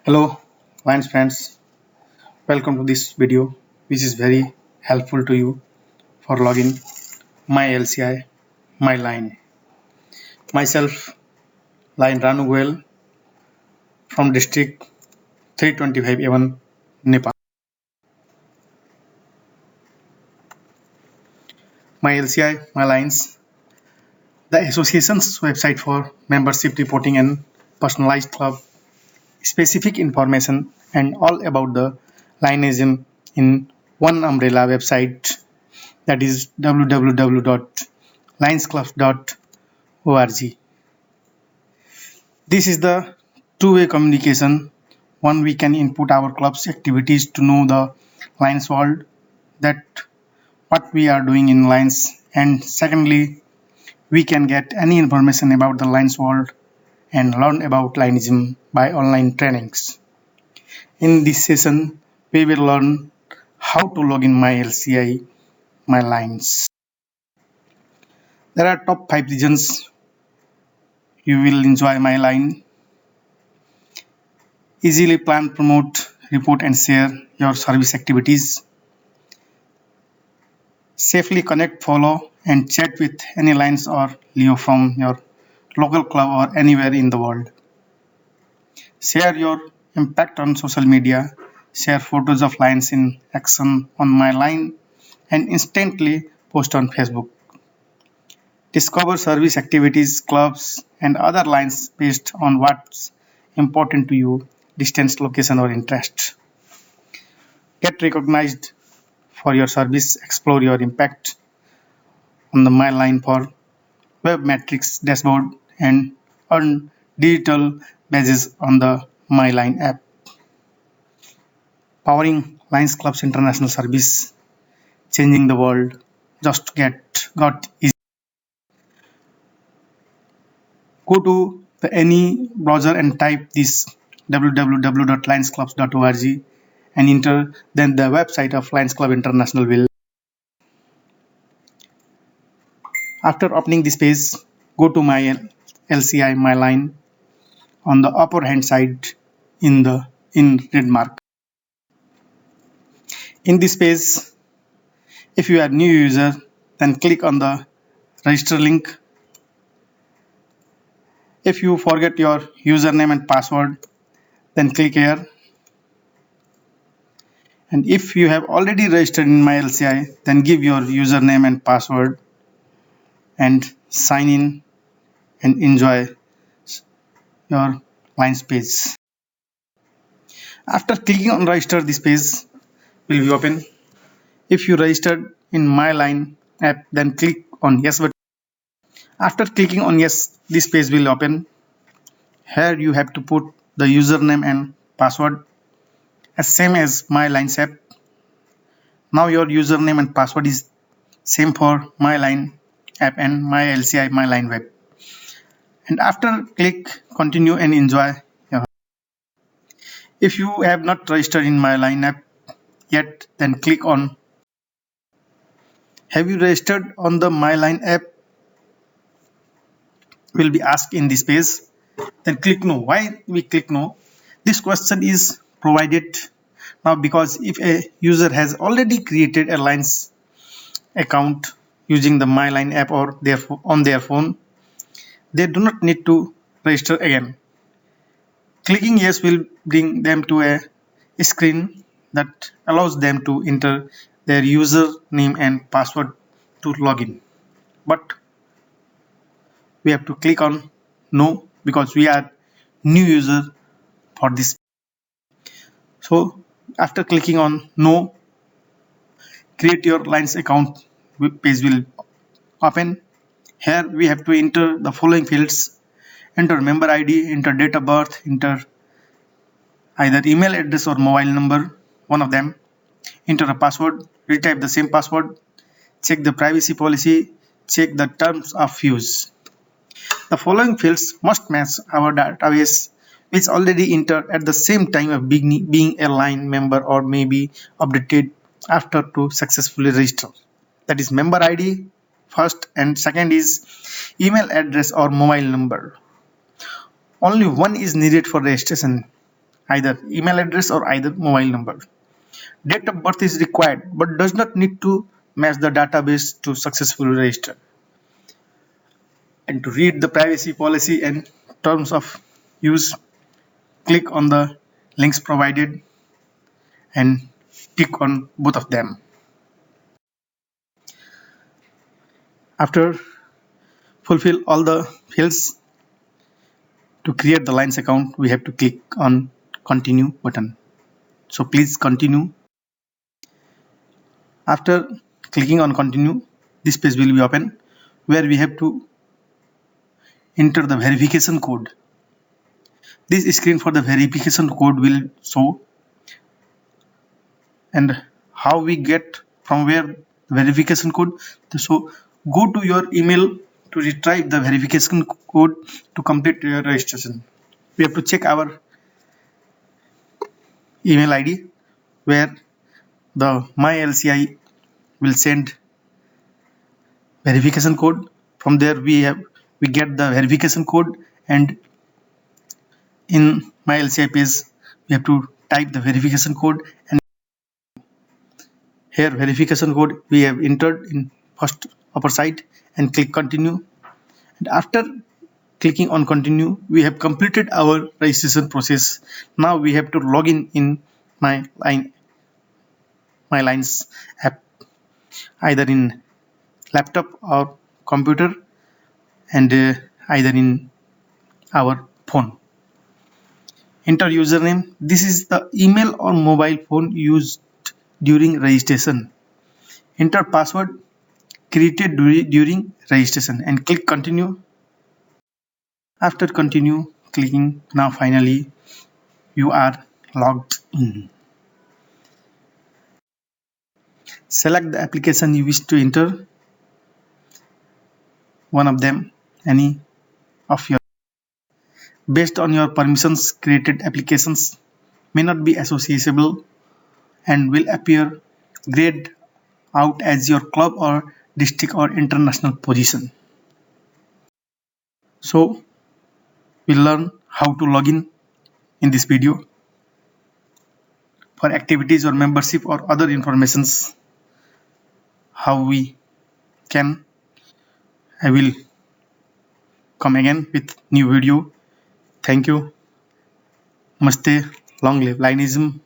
Hello, Lions friends. Welcome to this video, which is very helpful to you for login my LCI, my line. Myself, Line Ranu Goel from District 325 A1, Nepal. My LCI, my lines, the association's website for membership reporting and personalized club, specific information, and all about the lineism in one umbrella website, that is www.lionsclub.org. This is the two-way communication. One, we can input our club's activities to know the Lions world, that what we are doing in Lions, and secondly, we can get any information about the Lions world and learn about Lionism by online trainings. In this session, we will learn how to log in my LCI, my Lions. There are top 5 reasons you will enjoy my line. Easily plan, promote, report and share your service activities. Safely connect, follow and chat with any Lions or Leo from your local club or anywhere in the world. Share your impact on social media. Share photos of Lions in action on my line and instantly post on Facebook. Discover service activities, clubs and other Lions based on what's important to you, distance, location or interest. Get recognized for your service, explore your impact on the My Line for web metrics dashboard and earn digital badges on the My Line app. Powering Lions Club's international service, changing the world, just got easy. Go to any browser and type this www.lionsclubs.org and enter, then the website of Lions Club International will. After opening this page, go to my LCI, my line on the upper hand side in red mark. In this page, if you are new user, then click on the register link. If you forget your username and password, then click here. And if you have already registered in my LCI, then give your username and password and sign in and enjoy your Lions page. After clicking on register, this page will be open. If you registered in my line app, then click on yes button. After clicking on yes, this page will open. Here you have to put the username and password as same as my Lions app. Now your username and password is same for my line app and my LCI, my line web. And after click continue and enjoy. If you have not registered in my line app yet, then click on. Have you registered on the my line app? Will be asked in this page. Then click no. Why we click no? This question is provided now because if a user has already created a Lions account using the My Line app or on their phone, they do not need to register again. Clicking yes will bring them to a screen that allows them to enter their username and password to login. But we have to click on no because we are new user for this. So after clicking on no, create your Lions account page will open. Here we have to enter the following fields. Enter member ID, enter date of birth, enter either email address or mobile number, one of them. Enter a password, retype the same password, check the privacy policy, check the terms of use. The following fields must match our database, which already entered at the same time of being a line member or may be updated after to successfully register. That is member ID first, and second is email address or mobile number. Only one is needed for registration. either email address or either mobile number. Date of birth is required but does not need to match the database to successfully register. And to read the privacy policy and terms of use, click on the links provided and tick on both of them. After fulfill all the fields to create the Lines account, we have to click on continue button. So please continue. After clicking on continue, this page will be open where we have to enter the verification code. This screen for the verification code will show, and how we get from where verification code. So go to your email to retrieve the verification code to complete your registration. We have to check our email ID where the my LCI will send verification code. From there we get the verification code, and in my LCI page we have to type the verification code, and here verification code we have entered in first upper side and click continue. And after clicking on continue, we have completed our registration process. Now we have to log in my Lines app, either in laptop or computer, and either in our phone. Enter username. This is the email or mobile phone used during registration. Enter password created during registration and click continue. After continue clicking, now finally you are logged in. Select the application you wish to enter, one of them, any of your. Based on your permissions, created applications may not be associable and will appear grayed out as your club or district or international position. So we'll learn how to log in this video. For activities or membership or other informations, how we can, I will come again with new video. Thank you. Namaste. Long live Lineism.